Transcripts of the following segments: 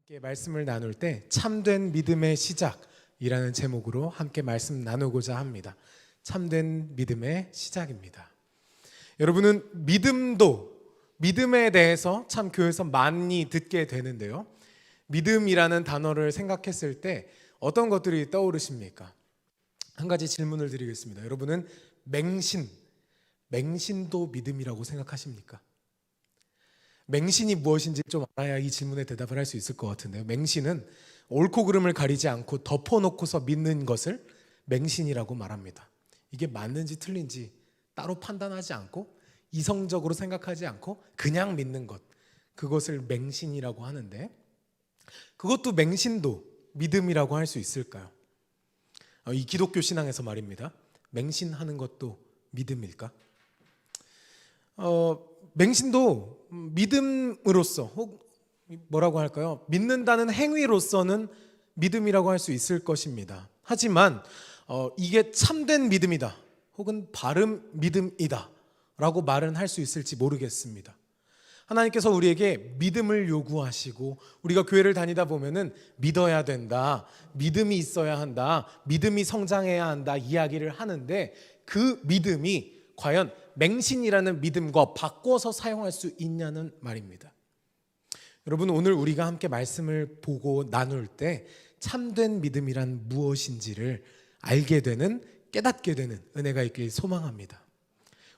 함께 말씀을 나눌 때 참된 믿음의 시작이라는 제목으로 함께 말씀 나누고자 합니다. 참된 믿음의 시작입니다. 여러분은 믿음에 대해서 참 교회에서 많이 듣게 되는데요. 믿음이라는 단어를 생각했을 때 어떤 것들이 떠오르십니까? 한 가지 질문을 드리겠습니다. 여러분은 맹신도 믿음이라고 생각하십니까? 맹신이 무엇인지 좀 알아야 이 질문에 대답을 할 수 있을 것 같은데요. 맹신은 옳고 그름을 가리지 않고 덮어놓고서 믿는 것을 맹신이라고 말합니다. 이게 맞는지 틀린지 따로 판단하지 않고 이성적으로 생각하지 않고 그냥 믿는 것, 그것을 맹신이라고 하는데, 그것도 맹신도 믿음이라고 할 수 있을까요? 이 기독교 신앙에서 말입니다. 맹신하는 것도 믿음일까? 맹신도 믿음으로서 뭐라고 할까요? 믿는다는 행위로서는 믿음이라고 할 수 있을 것입니다. 하지만 이게 참된 믿음이다 혹은 바른 믿음이다 라고 말은 할 수 있을지 모르겠습니다. 하나님께서 우리에게 믿음을 요구하시고 우리가 교회를 다니다 보면은 믿어야 된다, 믿음이 있어야 한다, 믿음이 성장해야 한다 이야기를 하는데, 그 믿음이 과연 맹신이라는 믿음과 바꿔서 사용할 수 있냐는 말입니다. 여러분, 오늘 우리가 함께 말씀을 보고 나눌 때 참된 믿음이란 무엇인지를 알게 되는, 깨닫게 되는 은혜가 있길 소망합니다.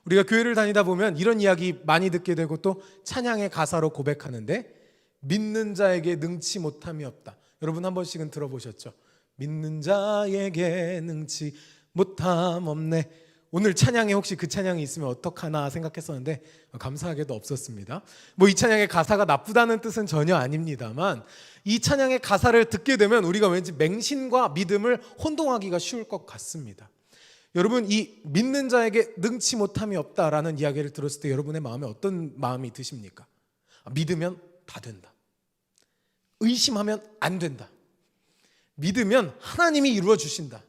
우리가 교회를 다니다 보면 이런 이야기 많이 듣게 되고 또 찬양의 가사로 고백하는데, 믿는 자에게 능치 못함이 없다. 여러분 한 번씩은 들어보셨죠? 믿는 자에게 능치 못함 없네. 오늘 찬양에 혹시 그 찬양이 있으면 어떡하나 생각했었는데 감사하게도 없었습니다. 이 찬양의 가사가 나쁘다는 뜻은 전혀 아닙니다만, 이 찬양의 가사를 듣게 되면 우리가 왠지 맹신과 믿음을 혼동하기가 쉬울 것 같습니다. 여러분, 이 믿는 자에게 능치 못함이 없다라는 이야기를 들었을 때 여러분의 마음에 어떤 마음이 드십니까? 믿으면 다 된다, 의심하면 안 된다, 믿으면 하나님이 이루어 주신다,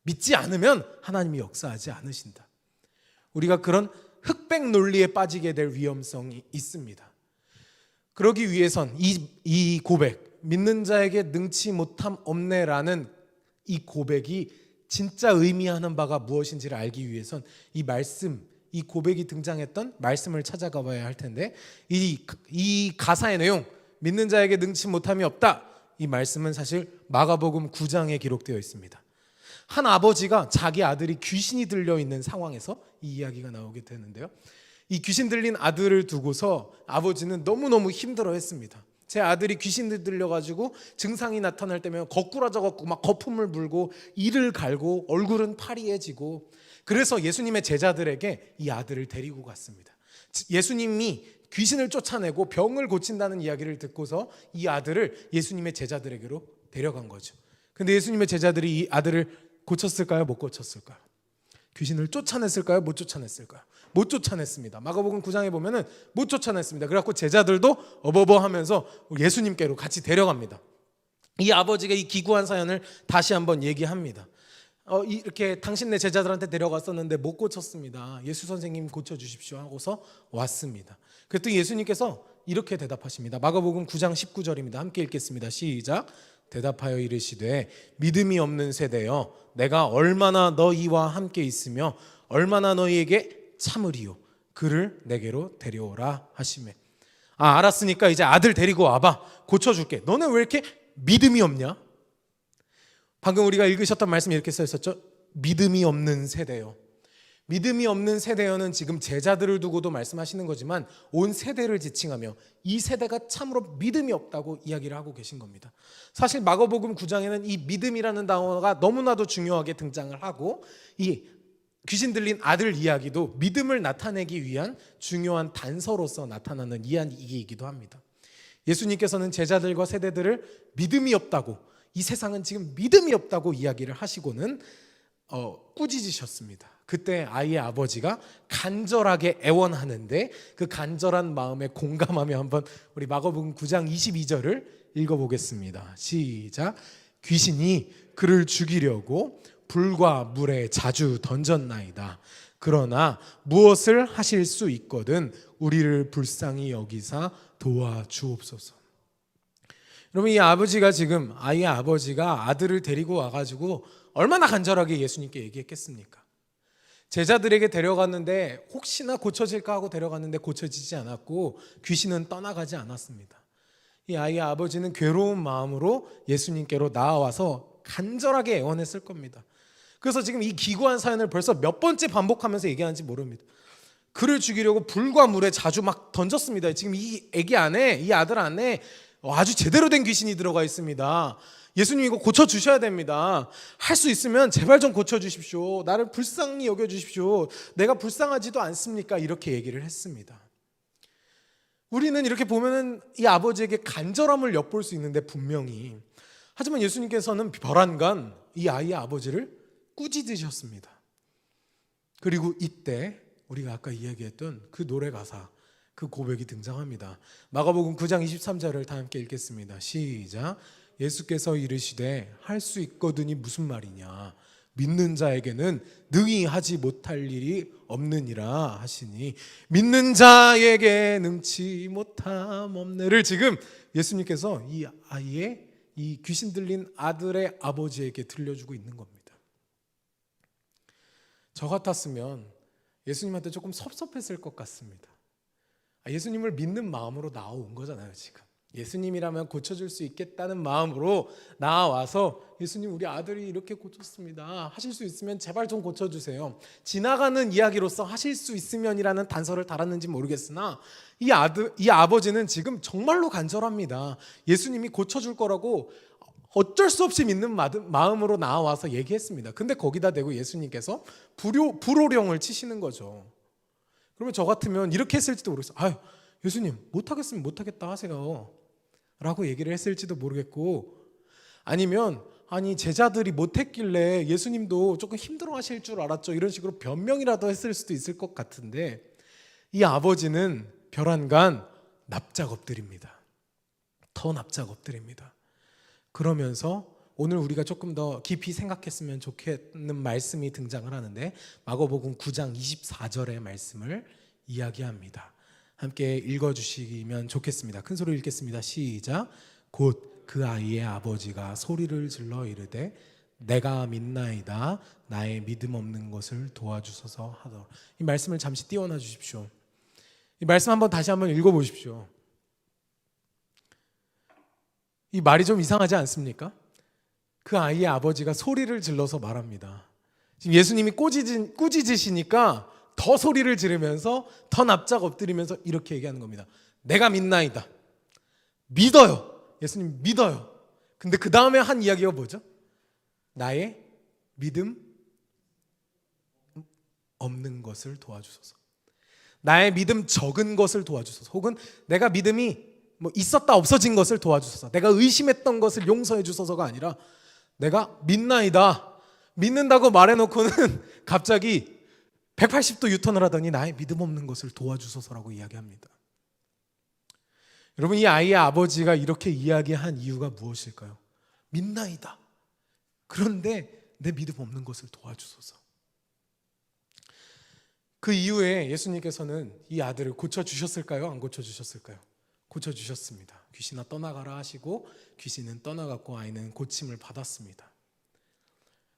믿지 않으면 하나님이 역사하지 않으신다. 우리가 그런 흑백 논리에 빠지게 될 위험성이 있습니다. 그러기 위해선 이 고백, 믿는 자에게 능치 못함 없네라는 이 고백이 진짜 의미하는 바가 무엇인지를 알기 위해선 이 말씀, 이 고백이 등장했던 말씀을 찾아가 봐야 할 텐데, 이 가사의 내용, 믿는 자에게 능치 못함이 없다, 이 말씀은 사실 마가복음 9장에 기록되어 있습니다. 한 아버지가 자기 아들이 귀신이 들려 있는 상황에서 이 이야기가 나오게 되는데요. 이 귀신 들린 아들을 두고서 아버지는 너무너무 힘들어했습니다. 제 아들이 귀신 들려가지고 증상이 나타날 때면 거꾸라져갖고 막 거품을 불고 이를 갈고 얼굴은 파리해지고, 그래서 예수님의 제자들에게 이 아들을 데리고 갔습니다. 예수님이 귀신을 쫓아내고 병을 고친다는 이야기를 듣고서 이 아들을 예수님의 제자들에게로 데려간 거죠. 근데 예수님의 제자들이 이 아들을 고쳤을까요? 못 고쳤을까요? 귀신을 쫓아냈을까요? 못 쫓아냈을까요? 못 쫓아냈습니다. 마가복음 9장에 보면은 못 쫓아냈습니다. 그래갖고 제자들도 어버버 하면서 예수님께로 같이 데려갑니다. 이 아버지가 이 기구한 사연을 다시 한번 얘기합니다. 이렇게 당신네 제자들한테 데려갔었는데 못 고쳤습니다. 예수 선생님 고쳐주십시오 하고서 왔습니다. 그랬더니 예수님께서 이렇게 대답하십니다. 마가복음 9장 19절입니다. 함께 읽겠습니다. 시작. 대답하여 이르시되 믿음이 없는 세대여, 내가 얼마나 너희와 함께 있으며 얼마나 너희에게 참으리요, 그를 내게로 데려오라 하시매. 알았으니까 이제 아들 데리고 와봐, 고쳐줄게. 너는 왜 이렇게 믿음이 없냐? 방금 우리가 읽으셨던 말씀이 이렇게 써 있었죠. 믿음이 없는 세대여. 믿음이 없는 세대여는 지금 제자들을 두고도 말씀하시는 거지만 온 세대를 지칭하며 이 세대가 참으로 믿음이 없다고 이야기를 하고 계신 겁니다. 사실 마가복음 9장에는 이 믿음이라는 단어가 너무나도 중요하게 등장을 하고, 이 귀신 들린 아들 이야기도 믿음을 나타내기 위한 중요한 단서로서 나타나는 이야기이기도 합니다. 예수님께서는 제자들과 세대들을 믿음이 없다고, 이 세상은 지금 믿음이 없다고 이야기를 하시고는 꾸짖으셨습니다. 그때 아이의 아버지가 간절하게 애원하는데 그 간절한 마음에 공감하며 한번 우리 마가복음 9장 22절을 읽어보겠습니다. 시작. 귀신이 그를 죽이려고 불과 물에 자주 던졌나이다. 그러나 무엇을 하실 수 있거든 우리를 불쌍히 여기사 도와주옵소서. 여러분, 이 아버지가 지금 아이의 아버지가 아들을 데리고 와가지고 얼마나 간절하게 예수님께 얘기했겠습니까? 제자들에게 데려갔는데 혹시나 고쳐질까 하고 데려갔는데 고쳐지지 않았고 귀신은 떠나가지 않았습니다. 이 아이의 아버지는 괴로운 마음으로 예수님께로 나와서 간절하게 애원했을 겁니다. 그래서 지금 이 기구한 사연을 벌써 몇 번째 반복하면서 얘기하는지 모릅니다. 그를 죽이려고 불과 물에 자주 막 던졌습니다. 지금 이 아기 안에, 이 아들 안에 아주 제대로 된 귀신이 들어가 있습니다. 예수님 이거 고쳐주셔야 됩니다. 할 수 있으면 제발 좀 고쳐주십시오. 나를 불쌍히 여겨주십시오. 내가 불쌍하지도 않습니까? 이렇게 얘기를 했습니다. 우리는 이렇게 보면은 이 아버지에게 간절함을 엿볼 수 있는데 분명히, 하지만 예수님께서는 별안간 이 아이의 아버지를 꾸짖으셨습니다. 그리고 이때 우리가 아까 이야기했던 그 노래 가사, 그 고백이 등장합니다. 마가복음 9장 23절을 다 함께 읽겠습니다. 시작. 예수께서 이르시되 할 수 있거든이 무슨 말이냐, 믿는 자에게는 능히 하지 못할 일이 없느니라 하시니 믿는 자에게 능치 못함 없네를 지금 예수님께서 이 아이의, 이 귀신 들린 아들의 아버지에게 들려주고 있는 겁니다. 저 같았으면 예수님한테 조금 섭섭했을 것 같습니다. 예수님을 믿는 마음으로 나온 거잖아요. 지금 예수님이라면 고쳐줄 수 있겠다는 마음으로 나와서 예수님, 우리 아들이 이렇게 고쳤습니다. 하실 수 있으면 제발 좀 고쳐주세요. 지나가는 이야기로서 하실 수 있으면이라는 단서를 달았는지 모르겠으나 이 아버지는 지금 정말로 간절합니다. 예수님이 고쳐줄 거라고 어쩔 수 없이 믿는 마음으로 나와서 얘기했습니다. 근데 거기다 대고 예수님께서 불호령을 치시는 거죠. 그러면 저 같으면 이렇게 했을지도 모르겠어요. 아유, 예수님 못하겠으면 못하겠다 하세요 라고 얘기를 했을지도 모르겠고, 아니면 아니 제자들이 못했길래 예수님도 조금 힘들어 하실 줄 알았죠, 이런 식으로 변명이라도 했을 수도 있을 것 같은데, 이 아버지는 별안간 납작 엎드립니다. 더 납작 엎드립니다. 그러면서 오늘 우리가 조금 더 깊이 생각했으면 좋겠는 말씀이 등장을 하는데, 마가복음 9장 24절의 말씀을 이야기합니다. 함께 읽어주시면 좋겠습니다. 큰 소리로 읽겠습니다. 시작. 곧 그 아이의 아버지가 소리를 질러 이르되 내가 믿나이다, 나의 믿음 없는 것을 도와주소서 하더라. 이 말씀을 잠시 띄워놔 주십시오. 이 말씀 다시 한번 읽어보십시오. 이 말이 좀 이상하지 않습니까? 그 아이의 아버지가 소리를 질러서 말합니다. 지금 예수님이 꾸짖으시니까 더 소리를 지르면서 더 납작 엎드리면서 이렇게 얘기하는 겁니다. 내가 믿나이다. 믿어요. 예수님 믿어요. 근데 그 다음에 한 이야기가 뭐죠? 나의 믿음 없는 것을 도와주소서. 나의 믿음 적은 것을 도와주소서. 혹은 내가 믿음이 있었다 없어진 것을 도와주소서. 내가 의심했던 것을 용서해 주소서가 아니라 내가 믿나이다. 믿는다고 말해놓고는 갑자기 180도 유턴을 하더니 나의 믿음 없는 것을 도와주소서라고 이야기합니다. 여러분, 이 아이의 아버지가 이렇게 이야기한 이유가 무엇일까요? 믿나이다. 그런데 내 믿음 없는 것을 도와주소서. 그 이후에 예수님께서는 이 아들을 고쳐주셨을까요? 안 고쳐주셨을까요? 고쳐주셨습니다. 귀신아 떠나가라 하시고 귀신은 떠나갔고 아이는 고침을 받았습니다.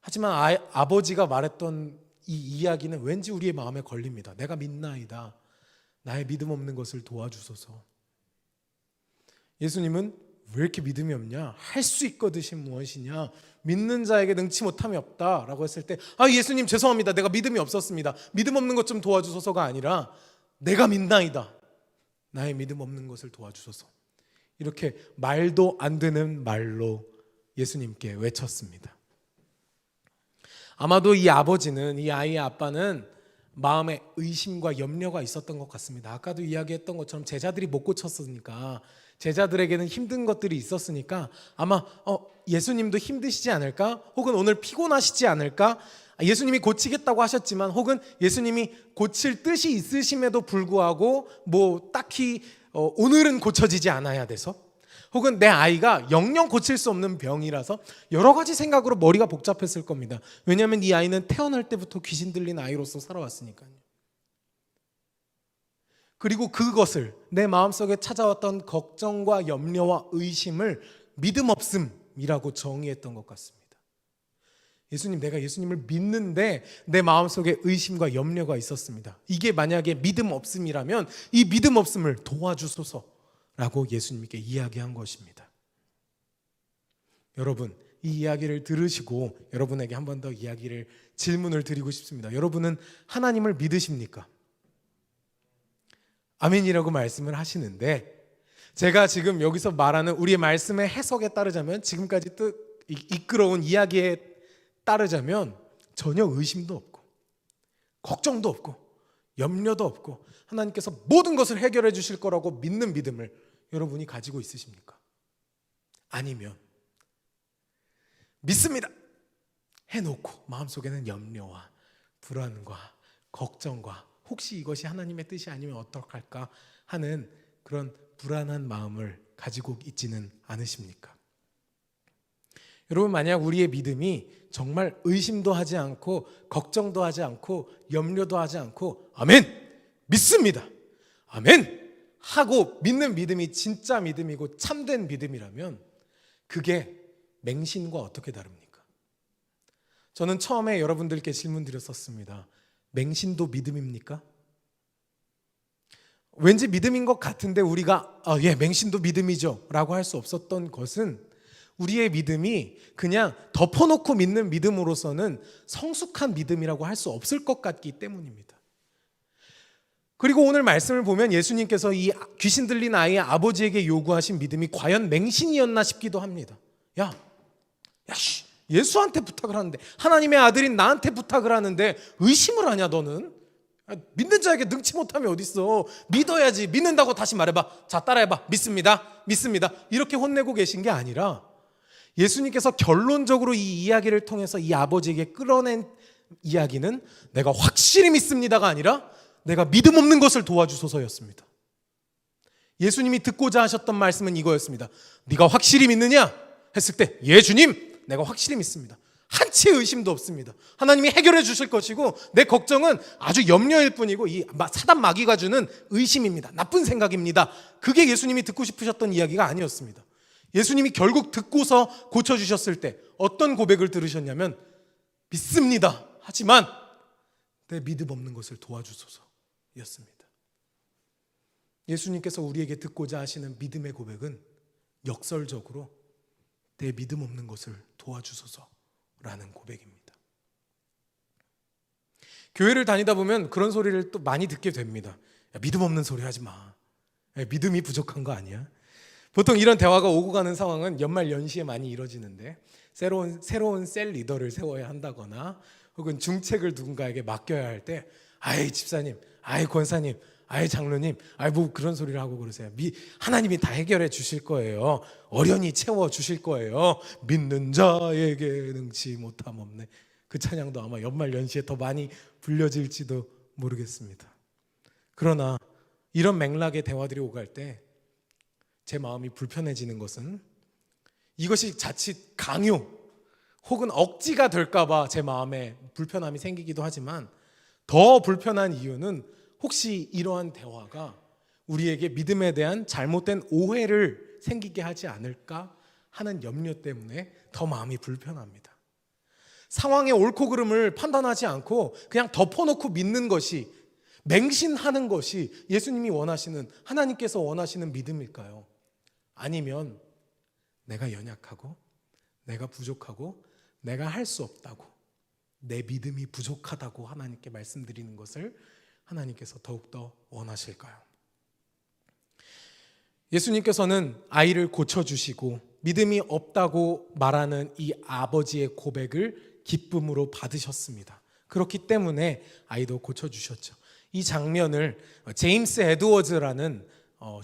하지만 아버지가 말했던 이 이야기는 왠지 우리의 마음에 걸립니다. 내가 믿나이다. 나의 믿음 없는 것을 도와주소서. 예수님은 왜 이렇게 믿음이 없냐? 할 수 있거든이 무엇이냐? 믿는 자에게 능치 못함이 없다라고 했을 때, 예수님 죄송합니다. 내가 믿음이 없었습니다. 믿음 없는 것 좀 도와주소서가 아니라 내가 믿나이다. 나의 믿음 없는 것을 도와주소서. 이렇게 말도 안 되는 말로 예수님께 외쳤습니다. 아마도 이 아버지는, 이 아이의 아빠는 마음에 의심과 염려가 있었던 것 같습니다. 아까도 이야기했던 것처럼 제자들이 못 고쳤으니까, 제자들에게는 힘든 것들이 있었으니까 아마 예수님도 힘드시지 않을까? 혹은 오늘 피곤하시지 않을까? 예수님이 고치겠다고 하셨지만, 혹은 예수님이 고칠 뜻이 있으심에도 불구하고 딱히 오늘은 고쳐지지 않아야 돼서, 혹은 내 아이가 영영 고칠 수 없는 병이라서 여러 가지 생각으로 머리가 복잡했을 겁니다. 왜냐하면 이 아이는 태어날 때부터 귀신 들린 아이로서 살아왔으니까요. 그리고 그것을, 내 마음속에 찾아왔던 걱정과 염려와 의심을 믿음 없음이라고 정의했던 것 같습니다. 예수님, 내가 예수님을 믿는데 내 마음속에 의심과 염려가 있었습니다. 이게 만약에 믿음 없음이라면 이 믿음 없음을 도와주소서라고 예수님께 이야기한 것입니다. 여러분, 이 이야기를 들으시고 여러분에게 한 번 더 질문을 드리고 싶습니다. 여러분은 하나님을 믿으십니까? 아멘이라고 말씀을 하시는데, 제가 지금 여기서 말하는 우리의 말씀의 해석에 따르자면, 지금까지 이끌어온 이야기에 따르자면 전혀 의심도 없고 걱정도 없고 염려도 없고 하나님께서 모든 것을 해결해 주실 거라고 믿는 믿음을 여러분이 가지고 있으십니까? 아니면 믿습니다 해놓고 마음속에는 염려와 불안과 걱정과 혹시 이것이 하나님의 뜻이 아니면 어떡할까 하는 그런 불안한 마음을 가지고 있지는 않으십니까? 여러분, 만약 우리의 믿음이 정말 의심도 하지 않고 걱정도 하지 않고 염려도 하지 않고 아멘! 믿습니다! 아멘! 하고 믿는 믿음이 진짜 믿음이고 참된 믿음이라면 그게 맹신과 어떻게 다릅니까? 저는 처음에 여러분들께 질문 드렸었습니다. 맹신도 믿음입니까? 왠지 믿음인 것 같은데 우리가 맹신도 믿음이죠 라고 할 수 없었던 것은 우리의 믿음이 그냥 덮어놓고 믿는 믿음으로서는 성숙한 믿음이라고 할 수 없을 것 같기 때문입니다. 그리고 오늘 말씀을 보면 예수님께서 이 귀신 들린 아이의 아버지에게 요구하신 믿음이 과연 맹신이었나 싶기도 합니다. 예수한테 부탁을 하는데, 하나님의 아들인 나한테 부탁을 하는데 의심을 하냐 너는? 믿는 자에게 능치 못함이 어딨어. 믿어야지. 믿는다고 다시 말해봐. 자, 따라해봐. 믿습니다. 믿습니다. 이렇게 혼내고 계신 게 아니라 예수님께서 결론적으로 이 이야기를 통해서 이 아버지에게 끌어낸 이야기는 내가 확실히 믿습니다가 아니라 내가 믿음 없는 것을 도와주소서였습니다. 예수님이 듣고자 하셨던 말씀은 이거였습니다. 네가 확실히 믿느냐? 했을 때 예 주님, 내가 확실히 믿습니다. 한치의 의심도 없습니다. 하나님이 해결해 주실 것이고 내 걱정은 아주 염려일 뿐이고 이 사단 마귀가 주는 의심입니다. 나쁜 생각입니다. 그게 예수님이 듣고 싶으셨던 이야기가 아니었습니다. 예수님이 결국 듣고서 고쳐주셨을 때 어떤 고백을 들으셨냐면 믿습니다. 하지만 내 믿음 없는 것을 도와주소서였습니다. 예수님께서 우리에게 듣고자 하시는 믿음의 고백은 역설적으로 내 믿음 없는 것을 도와주소서라는 고백입니다. 교회를 다니다 보면 그런 소리를 또 많이 듣게 됩니다. 믿음 없는 소리 하지 마. 믿음이 부족한 거 아니야? 보통 이런 대화가 오고 가는 상황은 연말 연시에 많이 이루어지는데 새로운 셀 리더를 세워야 한다거나 혹은 중책을 누군가에게 맡겨야 할 때 아이 집사님, 아이 권사님, 아이 장로님, 뭐 그런 소리를 하고 그러세요. 하나님이 다 해결해 주실 거예요. 어련히 채워 주실 거예요. 믿는 자에게 능치 못함 없네. 그 찬양도 아마 연말 연시에 더 많이 불려질지도 모르겠습니다. 그러나 이런 맥락의 대화들이 오갈 때 제 마음이 불편해지는 것은 이것이 자칫 강요 혹은 억지가 될까봐 제 마음에 불편함이 생기기도 하지만 더 불편한 이유는 혹시 이러한 대화가 우리에게 믿음에 대한 잘못된 오해를 생기게 하지 않을까 하는 염려 때문에 더 마음이 불편합니다. 상황의 옳고 그름을 판단하지 않고 그냥 덮어놓고 믿는 것이, 맹신하는 것이 예수님이 원하시는, 하나님께서 원하시는 믿음일까요? 아니면 내가 연약하고 내가 부족하고 내가 할 수 없다고, 내 믿음이 부족하다고 하나님께 말씀드리는 것을 하나님께서 더욱더 원하실까요? 예수님께서는 아이를 고쳐주시고 믿음이 없다고 말하는 이 아버지의 고백을 기쁨으로 받으셨습니다. 그렇기 때문에 아이도 고쳐주셨죠. 이 장면을 제임스 에드워즈라는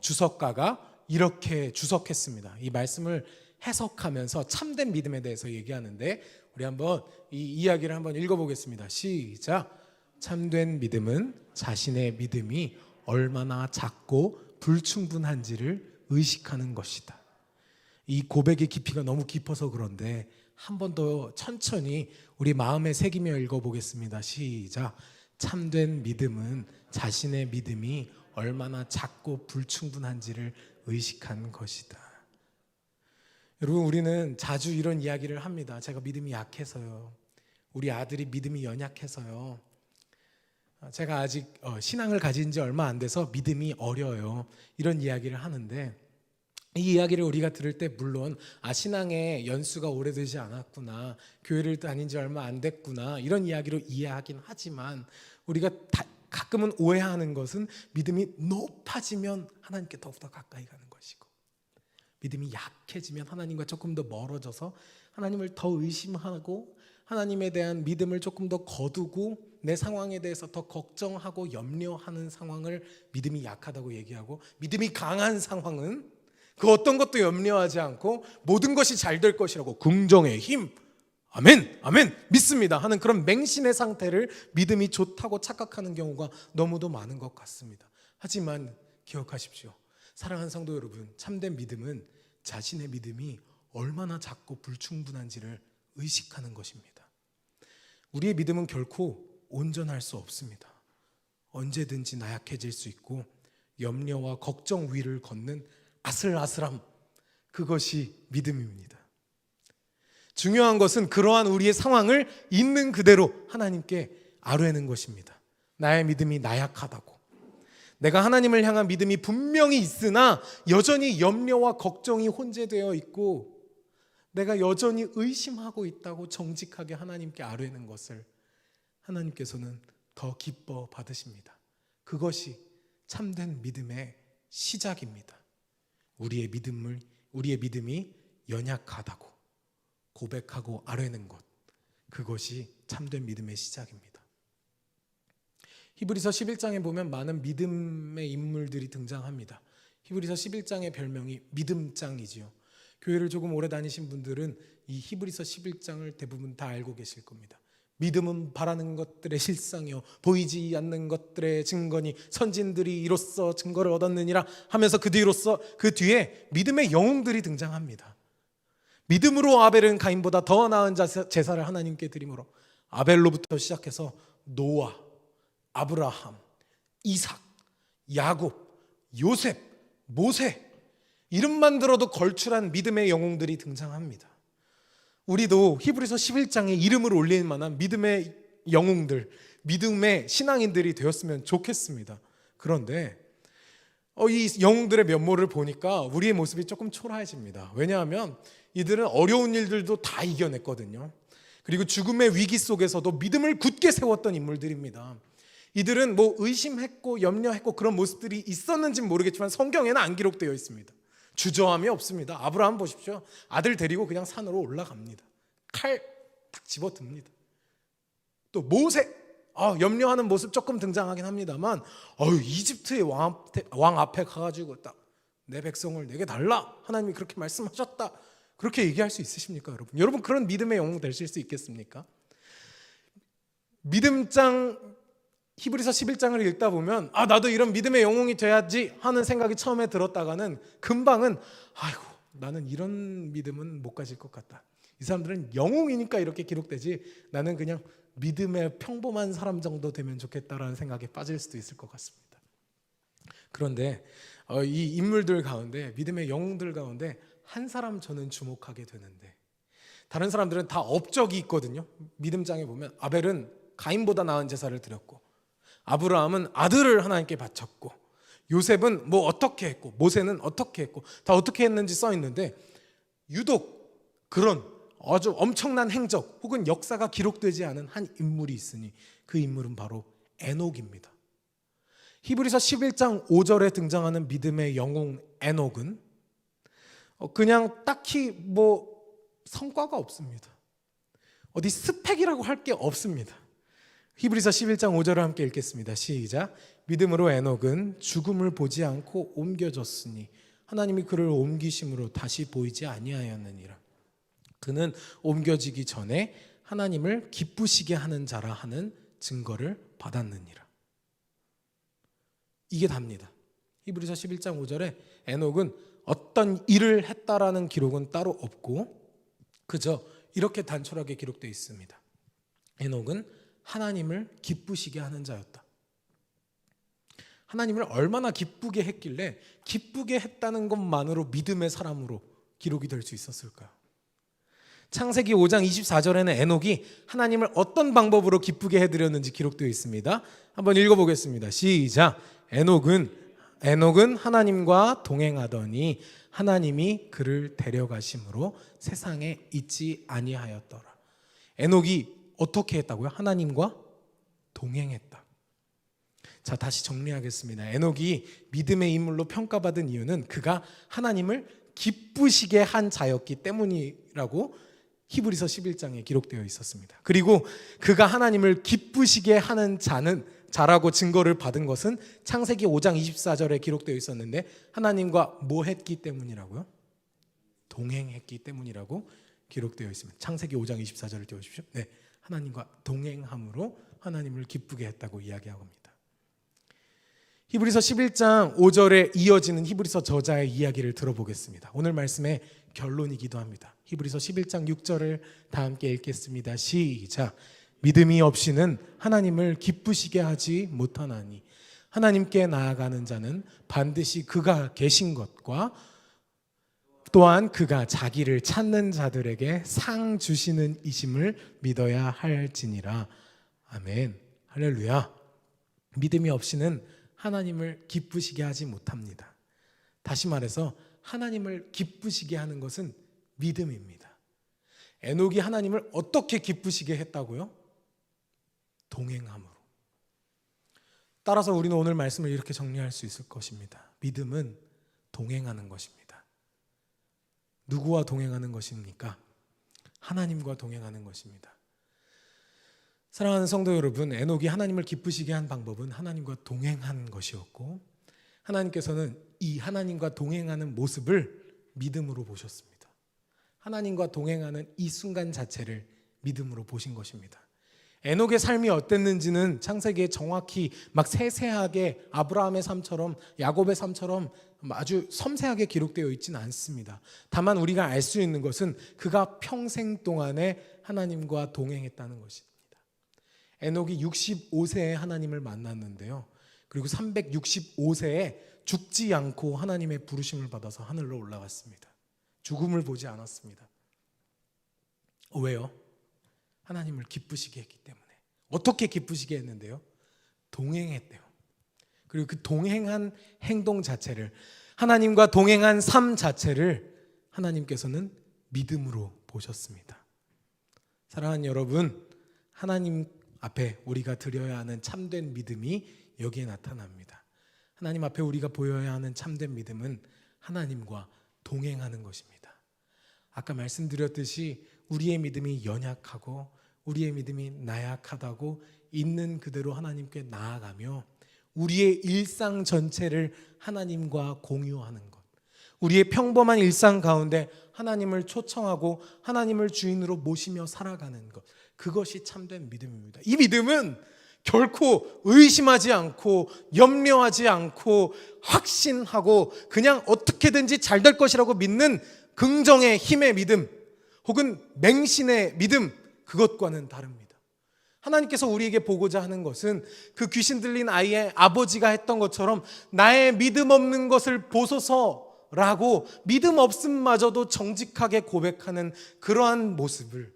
주석가가 이렇게 주석했습니다. 이 말씀을 해석하면서 참된 믿음에 대해서 얘기하는데 우리 한번 이 이야기를 한번 읽어보겠습니다. 시작. 참된 믿음은 자신의 믿음이 얼마나 작고 불충분한지를 의식하는 것이다. 이 고백의 깊이가 너무 깊어서 그런데 한 번 더 천천히 우리 마음에 새기며 읽어보겠습니다. 시작. 참된 믿음은 자신의 믿음이 얼마나 작고 불충분한지를 의식한 것이다. 여러분, 우리는 자주 이런 이야기를 합니다. 제가 믿음이 약해서요. 우리 아들이 믿음이 연약해서요. 제가 아직 신앙을 가진 지 얼마 안 돼서 믿음이 어려요. 이런 이야기를 하는데, 이 이야기를 우리가 들을 때 물론 신앙의 연수가 오래되지 않았구나, 교회를 다닌 지 얼마 안 됐구나, 이런 이야기로 이해하긴 하지만, 우리가 가끔은 오해하는 것은 믿음이 높아지면 하나님께 더욱더 가까이 가는 것이고, 믿음이 약해지면 하나님과 조금 더 멀어져서 하나님을 더 의심하고 하나님에 대한 믿음을 조금 더 거두고 내 상황에 대해서 더 걱정하고 염려하는 상황을 믿음이 약하다고 얘기하고, 믿음이 강한 상황은 그 어떤 것도 염려하지 않고 모든 것이 잘 될 것이라고 긍정의 힘, 아멘, 아멘, 믿습니다 하는 그런 맹신의 상태를 믿음이 좋다고 착각하는 경우가 너무도 많은 것 같습니다. 하지만 기억하십시오. 사랑하는 성도 여러분, 참된 믿음은 자신의 믿음이 얼마나 작고 불충분한지를 의식하는 것입니다. 우리의 믿음은 결코 온전할 수 없습니다. 언제든지 나약해질 수 있고 염려와 걱정 위를 걷는 아슬아슬함, 그것이 믿음입니다. 중요한 것은 그러한 우리의 상황을 있는 그대로 하나님께 아뢰는 것입니다. 나의 믿음이 나약하다고, 내가 하나님을 향한 믿음이 분명히 있으나 여전히 염려와 걱정이 혼재되어 있고 내가 여전히 의심하고 있다고 정직하게 하나님께 아뢰는 것을 하나님께서는 더 기뻐 받으십니다. 그것이 참된 믿음의 시작입니다. 우리의 믿음이 연약하다고 고백하고 아뢰는 것, 그것이 참된 믿음의 시작입니다. 히브리서 11장에 보면 많은 믿음의 인물들이 등장합니다. 히브리서 11장의 별명이 믿음장이지요. 교회를 조금 오래 다니신 분들은 이 히브리서 11장을 대부분 다 알고 계실 겁니다. 믿음은 바라는 것들의 실상이요 보이지 않는 것들의 증거니 선진들이 이로써 증거를 얻었느니라 하면서 그 뒤에 믿음의 영웅들이 등장합니다. 믿음으로 아벨은 가인보다 더 나은 제사를 하나님께 드림으로, 아벨로부터 시작해서 노아, 아브라함, 이삭, 야곱, 요셉, 모세, 이름만 들어도 걸출한 믿음의 영웅들이 등장합니다. 우리도 히브리서 11장에 이름을 올릴 만한 믿음의 영웅들, 믿음의 신앙인들이 되었으면 좋겠습니다. 그런데 이 영웅들의 면모를 보니까 우리의 모습이 조금 초라해집니다. 왜냐하면 이들은 어려운 일들도 다 이겨냈거든요. 그리고 죽음의 위기 속에서도 믿음을 굳게 세웠던 인물들입니다. 이들은 의심했고 염려했고 그런 모습들이 있었는지는 모르겠지만 성경에는 안 기록되어 있습니다. 주저함이 없습니다. 아브라함 보십시오. 아들 데리고 그냥 산으로 올라갑니다. 칼 딱 집어듭니다. 또 모세, 염려하는 모습 조금 등장하긴 합니다만 이집트의 왕 앞에 가가지고 딱 내 백성을 내게 달라, 하나님이 그렇게 말씀하셨다, 그렇게 얘기할 수 있으십니까? 여러분 그런 믿음의 영웅 되실 수 있겠습니까? 믿음장 히브리서 11장을 읽다 보면 나도 이런 믿음의 영웅이 돼야지 하는 생각이 처음에 들었다가는 금방은 나는 이런 믿음은 못 가질 것 같다. 이 사람들은 영웅이니까 이렇게 기록되지 나는 그냥 믿음의 평범한 사람 정도 되면 좋겠다라는 생각에 빠질 수도 있을 것 같습니다. 그런데 이 인물들 가운데, 믿음의 영웅들 가운데 한 사람 저는 주목하게 되는데, 다른 사람들은 다 업적이 있거든요. 믿음장에 보면 아벨은 가인보다 나은 제사를 드렸고, 아브라함은 아들을 하나님께 바쳤고, 요셉은 어떻게 했고, 모세는 어떻게 했고, 다 어떻게 했는지 써 있는데, 유독 그런 아주 엄청난 행적 혹은 역사가 기록되지 않은 한 인물이 있으니 그 인물은 바로 에녹입니다. 히브리서 11장 5절에 등장하는 믿음의 영웅 에녹은 그냥 딱히 성과가 없습니다. 어디 스펙이라고 할 게 없습니다. 히브리서 11장 5절을 함께 읽겠습니다. 시작. 믿음으로 에녹은 죽음을 보지 않고 옮겨졌으니 하나님이 그를 옮기심으로 다시 보이지 아니하였느니라. 그는 옮겨지기 전에 하나님을 기쁘시게 하는 자라 하는 증거를 받았느니라. 이게 답니다. 히브리서 11장 5절에 에녹은 어떤 일을 했다라는 기록은 따로 없고 그저 이렇게 단촐하게 기록되어 있습니다. 에녹은 하나님을 기쁘시게 하는 자였다. 하나님을 얼마나 기쁘게 했길래 기쁘게 했다는 것만으로 믿음의 사람으로 기록이 될 수 있었을까요? 창세기 5장 24절에는 에녹이 하나님을 어떤 방법으로 기쁘게 해드렸는지 기록되어 있습니다. 한번 읽어보겠습니다. 시작. 에녹은 하나님과 동행하더니 하나님이 그를 데려가심으로 세상에 있지 아니하였더라. 에녹이 어떻게 했다고요? 하나님과 동행했다. 자, 다시 정리하겠습니다. 에녹이 믿음의 인물로 평가받은 이유는 그가 하나님을 기쁘시게 한 자였기 때문이라고 히브리서 11장에 기록되어 있었습니다. 그리고 그가 하나님을 기쁘시게 하는 자라고 증거를 받은 것은 창세기 5장 24절에 기록되어 있었는데 하나님과 뭐 했기 때문이라고요? 동행했기 때문이라고 기록되어 있습니다. 창세기 5장 24절을 띄워주십시오. 네, 하나님과 동행함으로 하나님을 기쁘게 했다고 이야기하고 합니다. 히브리서 11장 5절에 이어지는 히브리서 저자의 이야기를 들어보겠습니다. 오늘 말씀의 결론이기도 합니다. 히브리서 11장 6절을 다 함께 읽겠습니다. 시작. 믿음이 없이는 하나님을 기쁘시게 하지 못하나니 하나님께 나아가는 자는 반드시 그가 계신 것과 또한 그가 자기를 찾는 자들에게 상 주시는 이심을 믿어야 할지니라. 아멘. 할렐루야. 믿음이 없이는 하나님을 기쁘시게 하지 못합니다. 다시 말해서 하나님을 기쁘시게 하는 것은 믿음입니다. 에녹이 하나님을 어떻게 기쁘시게 했다고요? 동행함으로. 따라서 우리는 오늘 말씀을 이렇게 정리할 수 있을 것입니다. 믿음은 동행하는 것입니다. 누구와 동행하는 것입니까? 하나님과 동행하는 것입니다. 사랑하는 성도 여러분, 에녹이 하나님을 기쁘시게 한 방법은 하나님과 동행한 것이었고 하나님께서는 이 하나님과 동행하는 모습을 믿음으로 보셨습니다. 하나님과 동행하는 이 순간 자체를 믿음으로 보신 것입니다. 에녹의 삶이 어땠는지는 창세기에 정확히 막 세세하게 아브라함의 삶처럼 야곱의 삶처럼 아주 섬세하게 기록되어 있지는 않습니다. 다만 우리가 알 수 있는 것은 그가 평생 동안에 하나님과 동행했다는 것입니다. 에녹이 65세에 하나님을 만났는데요. 그리고 365세에 죽지 않고 하나님의 부르심을 받아서 하늘로 올라갔습니다. 죽음을 보지 않았습니다. 왜요? 하나님을 기쁘시게 했기 때문에. 어떻게 기쁘시게 했는데요? 동행했대요. 그리고 그 동행한 행동 자체를, 하나님과 동행한 삶 자체를 하나님께서는 믿음으로 보셨습니다. 사랑하는 여러분, 하나님 앞에 우리가 드려야 하는 참된 믿음이 여기에 나타납니다. 하나님 앞에 우리가 보여야 하는 참된 믿음은 하나님과 동행하는 것입니다. 아까 말씀드렸듯이 우리의 믿음이 연약하고 우리의 믿음이 나약하다고 있는 그대로 하나님께 나아가며 우리의 일상 전체를 하나님과 공유하는 것, 우리의 평범한 일상 가운데 하나님을 초청하고 하나님을 주인으로 모시며 살아가는 것, 그것이 참된 믿음입니다. 이 믿음은 결코 의심하지 않고 염려하지 않고 확신하고 그냥 어떻게든지 잘 될 것이라고 믿는 긍정의 힘의 믿음 혹은 맹신의 믿음, 그것과는 다릅니다. 하나님께서 우리에게 보고자 하는 것은 그 귀신 들린 아이의 아버지가 했던 것처럼 나의 믿음 없는 것을 보소서라고 믿음 없음마저도 정직하게 고백하는 그러한 모습을,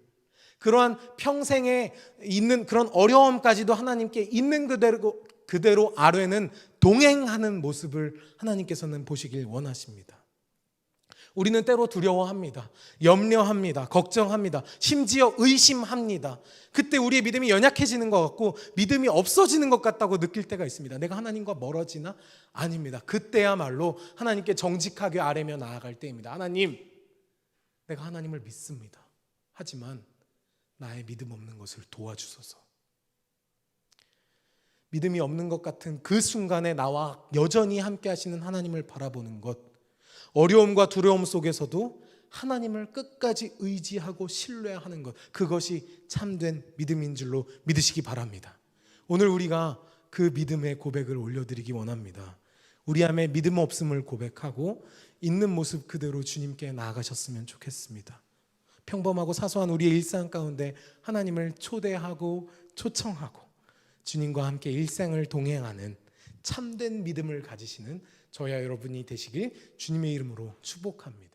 그러한 평생에 있는 그런 어려움까지도 하나님께 있는 그대로 아뢰는 동행하는 모습을 하나님께서는 보시길 원하십니다. 우리는 때로 두려워합니다. 염려합니다. 걱정합니다. 심지어 의심합니다. 그때 우리의 믿음이 연약해지는 것 같고 믿음이 없어지는 것 같다고 느낄 때가 있습니다. 내가 하나님과 멀어지나? 아닙니다. 그때야말로 하나님께 정직하게 아뢰며 나아갈 때입니다. 하나님, 내가 하나님을 믿습니다. 하지만 나의 믿음 없는 것을 도와주소서. 믿음이 없는 것 같은 그 순간에 나와 여전히 함께 하시는 하나님을 바라보는 것, 어려움과 두려움 속에서도 하나님을 끝까지 의지하고 신뢰하는 것, 그것이 참된 믿음인 줄로 믿으시기 바랍니다. 오늘 우리가 그 믿음의 고백을 올려드리기 원합니다. 우리 안에 믿음 없음을 고백하고 있는 모습 그대로 주님께 나아가셨으면 좋겠습니다. 평범하고 사소한 우리의 일상 가운데 하나님을 초대하고 초청하고 주님과 함께 일생을 동행하는 참된 믿음을 가지시는 저와 여러분이 되시길 주님의 이름으로 축복합니다.